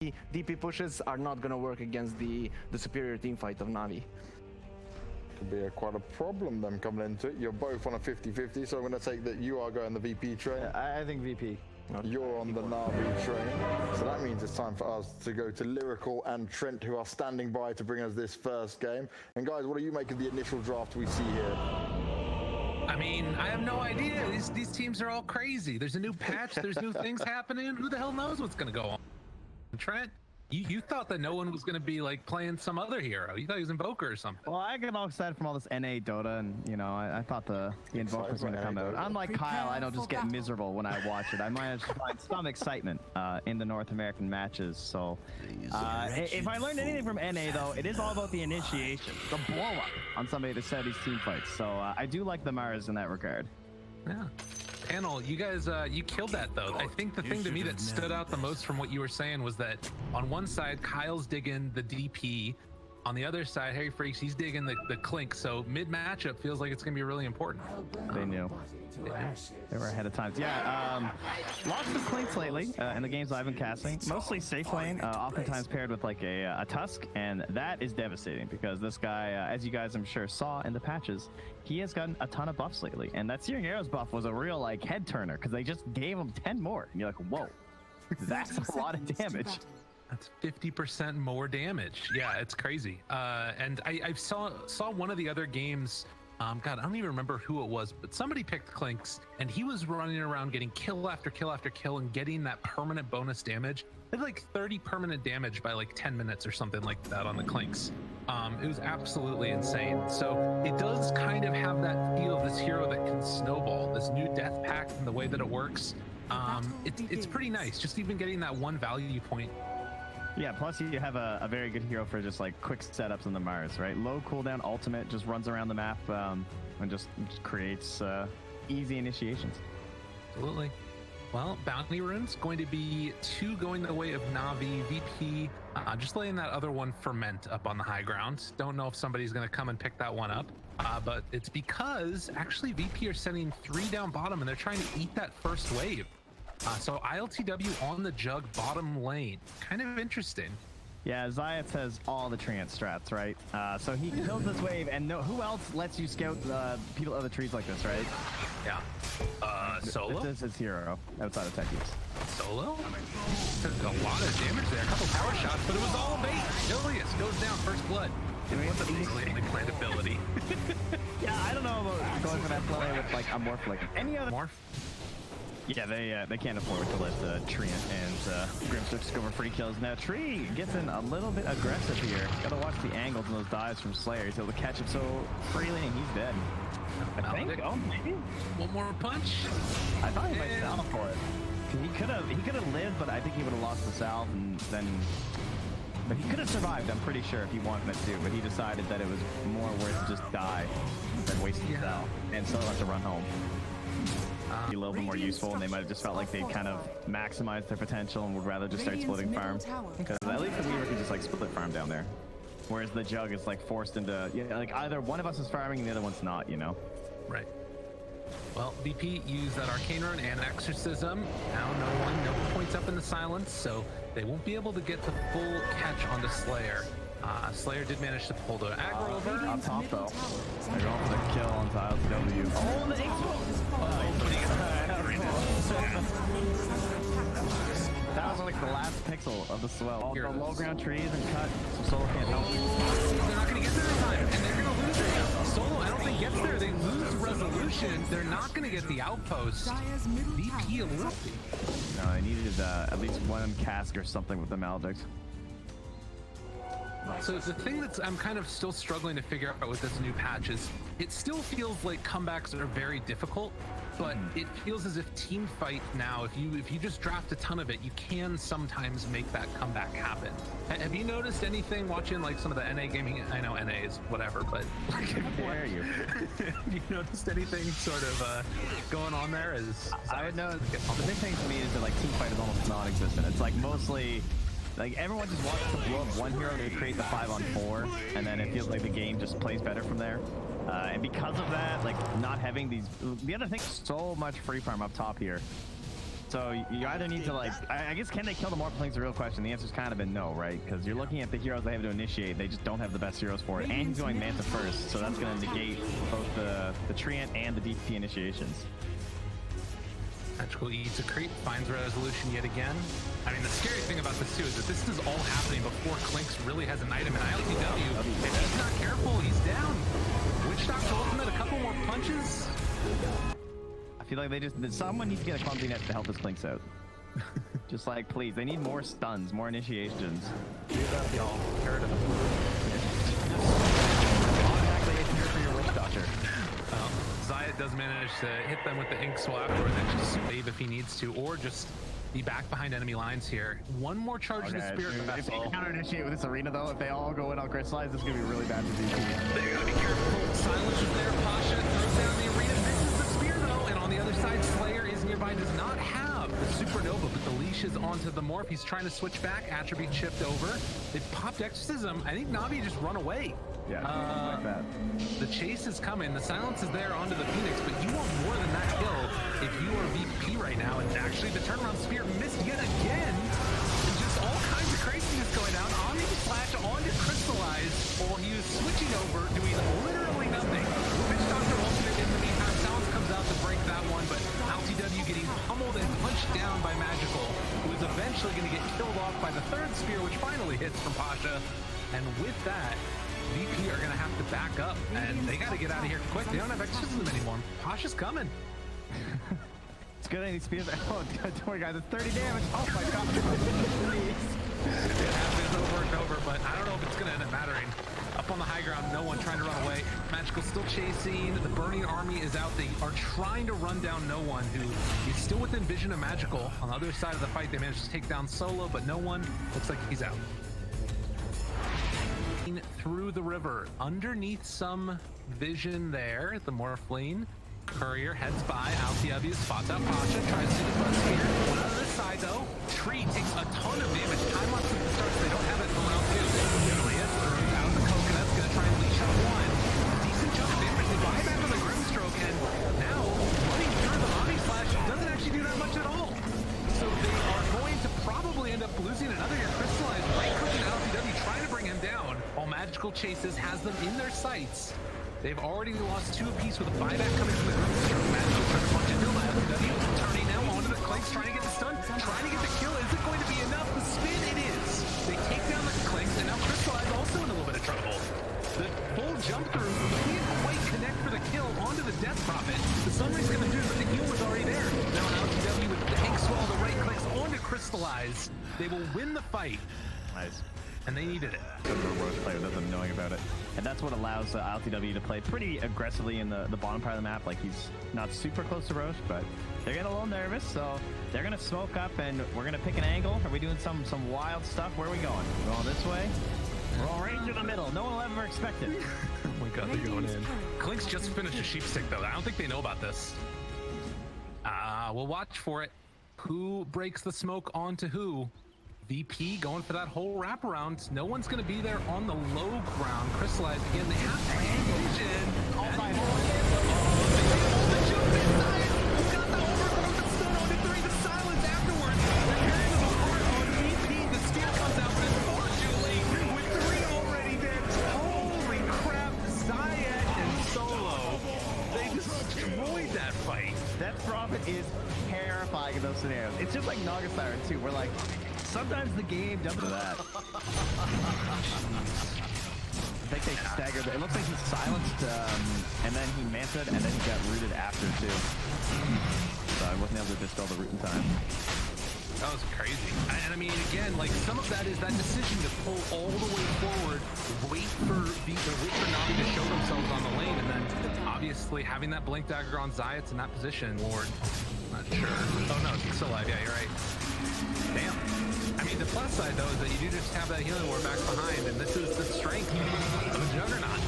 DP pushes are not going to work against the superior team fight of Navi. Could be quite a problem them coming into it. You're both on a 50-50, so I'm going to take that you are going the VP train. I think VP. You're on the Navi train. So that means it's time for us to go to Lyrical and Trent, who are standing by to bring us this first game. And guys, what do you make of the initial draft we see here? I mean, I have no idea. These teams are all crazy. There's a new patch. There's new things happening. Who the hell knows what's going to go on? Trent, you thought that no one was going to be like playing some other hero. You thought he was Invoker or something. Well, I get all excited from all this NA Dota, and you know, I thought the Invoker was going to come out. I'm like Kyle. I don't just get miserable when I watch it. I managed to find some excitement in the North American matches. So, if I learned anything from NA, though, it is all about the initiation, the blow up on somebody to set these team fights. So I do like the Mars in that regard. Yeah. Panel, you guys, you killed that though. I think the thing to me that stood out the most from what you were saying was that on one side, Kyle's digging the DP. On the other side, Harry Freaks, he's digging the Clink. So mid matchup feels like it's going to be really important. They knew. They were ahead of time. Yeah, lots of Clinks lately in the games I've been casting. Mostly safe lane, oftentimes paired with like a Tusk, and that is devastating because this guy, as you guys I'm sure saw in the patches, he has gotten a ton of buffs lately. And that Searing Arrows buff was a real like head turner because they just gave him 10 more. And you're like, whoa, that's a lot of damage. That's 50% more damage. Yeah, it's crazy. And I saw one of the other games. God, I don't even remember who it was, but somebody picked Clinks, and he was running around getting kill after kill after kill and getting that permanent bonus damage. They had like 30 permanent damage by like 10 minutes or something like that on the Clinks. It was absolutely insane. So it does kind of have that feel of this hero that can snowball, this new death pact and the way that it works. It's pretty nice, just even getting that one value point. Yeah, plus you have a very good hero for just like quick setups on the Mars, right? Low cooldown ultimate, just runs around the map and just creates easy initiations. Absolutely. Well, bounty runes going to be 2 going the way of Navi. VP just letting that other one ferment up on the high ground. Don't know if somebody's going to come and pick that one up, but it's because actually VP are sending 3 down bottom and they're trying to eat that first wave. So ILTW on the jug bottom lane. Kind of interesting. Yeah, Zayat has all the trance strats, right? So he kills this wave, and who else lets you scout people of the trees like this, right? Yeah. Solo? This is hero outside of techies. Solo? Took a lot of damage there. A couple power shots, but it was all bait. Ilias goes down first blood. What's a basically plant ability? Yeah, I don't know about going for that play with like a morph like any other Morph? Yeah, they can't afford to let Tree and Grimster just go for free kills. Now Tree gets in a little bit aggressive here. Gotta watch the angles and those dives from Slayer. He's able to catch him so freely and he's dead. I think. Oh, maybe. One more punch. I thought he might salve for it. He could have lived, but I think he would have lost the salve and then. But he could have survived, I'm pretty sure, if he wanted to. But he decided that it was more worth to just die than wasting the salve, and still have to run home. Be a little bit more useful, and they might have just felt like they kind of maximized their potential and would rather just start splitting farm. Because at least the Weaver can just like split farm down there, whereas the Jug is like forced into like either one of us is farming and the other one's not, you know. Right. Well, VP used that Arcane Rune and Exorcism. Now no points up in the silence, so they won't be able to get the full catch onto Slayer. Slayer did manage to pull the aggro over. On top though. They're going for the kill on ILTW. Oh, the that was like the last pixel of the swell. All the low ground trees and cut, so Solo can't help. They're not going to get there in time, and they're going to lose it. Solo, I don't think gets there. They lose resolution. They're not going to get the outpost. VP a little. No, they needed at least one cask or something with the Maledict. So the thing that I'm kind of still struggling to figure out with this new patch is it still feels like comebacks are very difficult, but it feels as if team fight now, if you just draft a ton of it, you can sometimes make that comeback happen. Have you noticed anything watching like some of the NA gaming? I know NA is whatever, but like, where are you? Have you noticed anything sort of going on there? I would know the big thing for me is that like team fight is almost non-existent. It's like mostly like everyone just wants to blow up one hero to create the 5-on-4, and then it feels like the game just plays better from there. And because of that, like not having these, the other thing, so much free farm up top here. So you either need to like, I guess, can they kill the Morph Ling's the real question. The answer's kind of been no, right? Because you're looking at the heroes they have to initiate. They just don't have the best heroes for it. And he's going Manta first, so that's going to negate both the Treant and the DP initiations. Magical eats a creep, finds resolution yet again. I mean, the scary thing about this too is that this is all happening before Clinks really has an item in ILTW. If he's not careful, he's down. Witch Doctor ultimate, a couple more punches. I feel like someone needs to get a clumsy net to help this Clinks out. Just like, please, they need more stuns, more initiations. Y'all heard of Automatically here for your Witch Doctor. Zayat does manage to hit them with the ink swell after, and then just save if he needs to, or just be back behind enemy lines here. One more charge of the Spirit If they Vessel. counter initiate with this arena though, if they all go in on Crystallize, this is gonna be really bad for DP. They gotta be careful. Silence is there. Pasha throws down the arena. Misses the spear though, and on the other side, Slayer is nearby. Does not have the Supernova, but the leash is onto the Morph. He's trying to switch back. Attribute chipped over. They popped Exorcism. I think Navi just run away. Yeah, like that. The chase is coming. The silence is there onto the Phoenix, but you want more than that kill if you are VP right now. And actually, the turnaround spear missed yet again. And just all kinds of craziness going down. Omni Flash onto Crystallize, or he was switching over, doing literally nothing. Witch Doctor ultimate in the meantime. Silence comes out to break that one, but LTW getting pummeled and punched down by Magical, who is eventually going to get killed off by the third spear, which finally hits from Pasha. And with that, VP are going to have to back up, and they got to get out of here quick. They don't have exorcism anymore. Pasha's coming. It's good any spears. Oh, don't worry, guys. It's 30 damage. Oh my god. It happens over and over, but I don't know if it's going to end up mattering. Up on the high ground, no one trying to run away. Magical still chasing. The Burning Army is out. They are trying to run down No One, who is still within vision of Magical. On the other side of the fight, they managed to take down Solo, but No One looks like he's out. Through the river, underneath some vision there, the Morphling. Courier heads by, LTW spots out Pasha, tries to do the buzz here. One on this side though, Tree takes a ton of damage. Time lapse at the start, so they don't have it for round 2. Julius throws out the coconut's gonna try and leash on one. Decent chunk of damage, they buy back on the Grimstroke, and now running through the Omni Flash doesn't actually do that much at all. So they are going to probably end up losing another here. Crystallized, right clicking LTW, trying to bring him down. While Magical chases, has them in their sights. They've already lost 2 apiece with a buyback coming from the Grimstroke. Magical trying to punch into LTW, turning now onto the Clinks, trying to get the stun, trying to get the kill. Is it going to be enough? The spin, it is. They take down the Clinks, and now Crystallized also in a little bit of trouble. The full jump through can't quite connect for the kill onto the Death Prophet. The Sunray's coming through, but the heal was already there. Now an LTW with the ink swell, the right clicks onto Crystallize. They will win the fight. Nice. And they needed it. Good for a Roche player without them knowing about it. And that's what allows LTW to play pretty aggressively in the bottom part of the map. Like, he's not super close to Roche, but they're getting a little nervous, so they're going to smoke up, and we're going to pick an angle. Are we doing some wild stuff? Where are we going? We're going this way? We're all right through the middle. No one will ever expect it. Oh my god, they're going in. Clinks just finished a sheep stick, though. I don't think they know about this. We'll watch for it. Who breaks the smoke onto who? VP going for that whole wraparound. No one's going to be there on the low ground. Crystallized again. They have to engage. Oh my god. The jump inside. Who got the overthrow? The stun on it. 3 the silence afterwards. They're carrying them apart on VP. The spear comes out, but unfortunately, with 3 already dead. Holy crap. Zayat and Solo. They destroyed that fight. That Prophet is terrifying in those scenarios. It's just like Naga Siren too. We're like, sometimes the game jumps to that. I think they staggered. It looks like he silenced, and then he manted, and then he got rooted after too. So I wasn't able to dispel the root in time. That was crazy. And I mean, again, like, some of that is that decision to pull all the way forward, wait for Navi to show themselves on the lane, and then obviously having that blink dagger on Zayat's in that position. Ward, not sure. Oh no, he's still alive. Yeah, you're right. Damn. I mean, the plus side though is that you do just have that healing ward back behind, and this is the strength of a Juggernaut.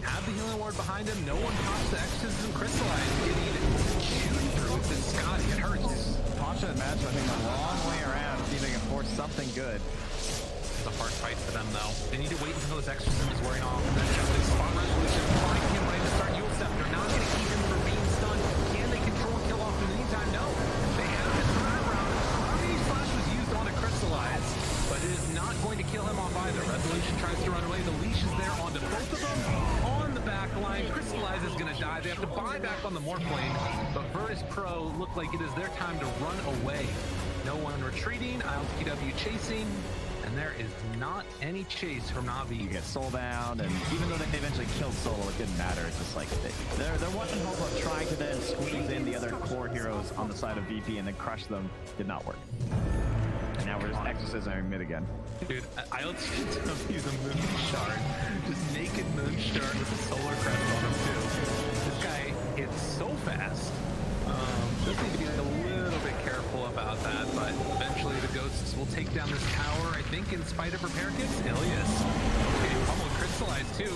Have the healing ward behind him. No one pops the exorcism crystallize. Getting it shooting through with this Scotty. It hurts. Pasha and Match, I think, a long way around to see if they can force something good. It's a hard fight for them though. They need to wait until this exorcism is wearing off. Then just this spot resolution. Find him ready to start Yule Scepter. Not going to keep him from being stunned. Can they control and kill off in the meantime? No. They have his turnaround. going to kill him off either. Resolution tries to run away. The leash is there onto both of them. On the back line, Crystallize is going to die. They have to buy back on the Morphling, but Virtus Pro look like it is their time to run away. No one retreating, ILTW chasing, and there is not any chase from Navi. You get Soul down, and even though they eventually killed Solo, it didn't matter. It's just like their one hope of trying to then squeeze in the other core heroes on the side of VP and then crush them did not work. And now we're just exorcising mid again. Dude, ILTW is a moon shard. Just naked moon shard with a solar crest on him too. This guy hits so fast. Just need to be a little bit careful about that, but eventually the Ghosts will take down this tower, I think, in spite of repair kits. Ilias, okay, almost crystallized too.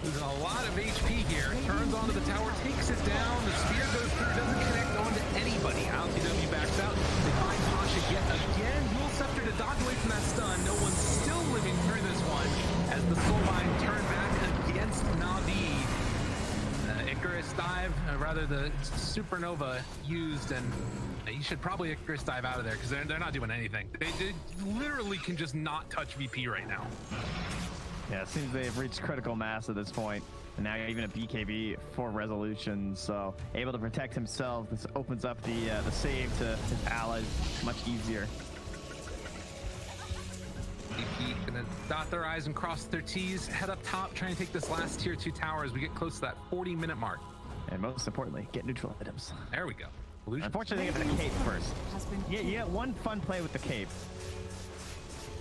Losing a lot of HP here. Turns onto the tower, takes it down. The spear goes through, doesn't connect onto anybody. ILTW backs out. They find Pushka yet again. Dual Scepter to dodge away from that stun. No one's still living through this one as the Soulbind turn back against Navi. Icarus dive, rather the Supernova used, and you should probably Icarus dive out of there because they're not doing anything. They literally can just not touch VP right now. Yeah, it seems they've reached critical mass at this point, and now even a BKB for Resolution, so able to protect himself. This opens up the save to his allies much easier. VP gonna dot their I's and cross their T's, head up top, trying to take this last tier 2 tower as we get close to that 40-minute mark. And most importantly, get neutral items. There we go. Illusion. Unfortunately, they get the cape first. Yeah, you get one fun play with the cape.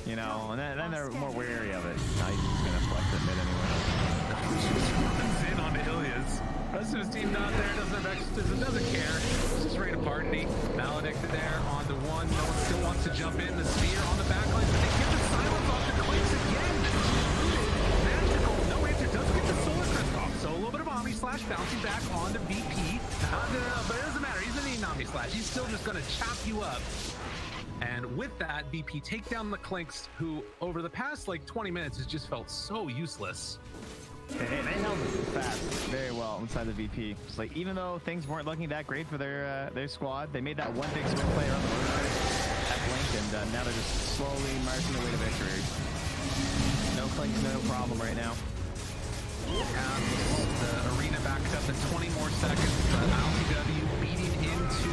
You know, and then they're more wary of it. Now he's just gonna flex it mid anyway. Runs in onto Ilias. Rest of his team not there, doesn't care. Just ready to party. Maledict there onto one. No one still wants to jump in. The spear on the back line, but they get the silence off the Quakes again. Magical. No answer. Does get the solar crest off. So a little bit of Omni Slash bouncing back onto VP. But it doesn't matter. He's gonna need an Omni Slash. He's still just gonna chop you up. And with that, VP take down the Clinks, who over the past like 20 minutes has just felt so useless. They held fast very well inside the VP. It's like even though things weren't looking that great for their squad, they made that one big swing play around the road at Blink, and now they're just slowly marching their way to victory. No Clinks, no problem right now. And the arena backed up in 20 more seconds. But ILTW beating into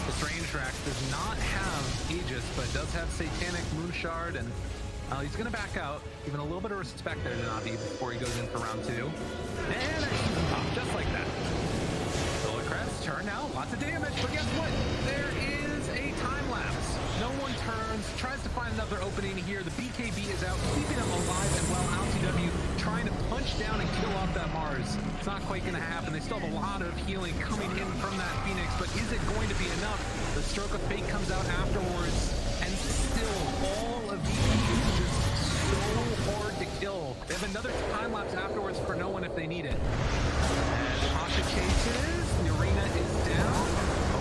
the Strange Rack does not have Aegis, but does have Satanic Moonshard, and he's going to back out, giving a little bit of respect there to Navi before he goes in for round 2. And he's top, just like that. Solar Crest, turn now, lots of damage, but guess what? There is a time lapse. No one turns, tries to find another opening here. The BKB is out, keeping him alive, and while ILTW trying to punch down and kill off that Mars. It's not quite going to happen. They still have a lot of healing coming in from that Phoenix, but is it going to be enough? The Stroke of Fate comes out afterwards, and still all of these is just so hard to kill. They have another time lapse afterwards for no one if they need it. And Pushka chases, the arena is down.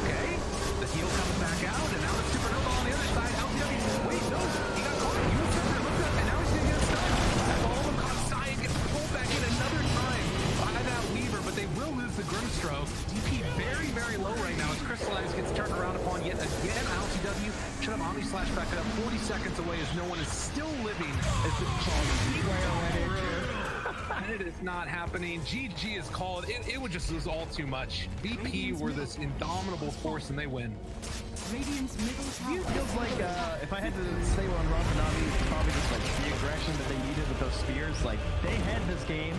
Okay, the heal comes back out, and now the Supernova on the other side. LTW, wait, no, he got caught. He was trying to look up, and now he's going to get stunned. As all of them caught Sai and gets pulled back in another time by that Weaver, but they will lose the Grimstroke. DP very, very low right now as Crystallize gets turned around upon yet again. ILTW should have Omni Slash back up 40 seconds away as no one is still living as the and it is not happening. GG is called. It would just was all too much. VP were this indomitable force and they win. Radiant's middle tower. It feels like if I had to say one wrong for Navi, it's probably just like the aggression that they needed with those spears. Like they had this game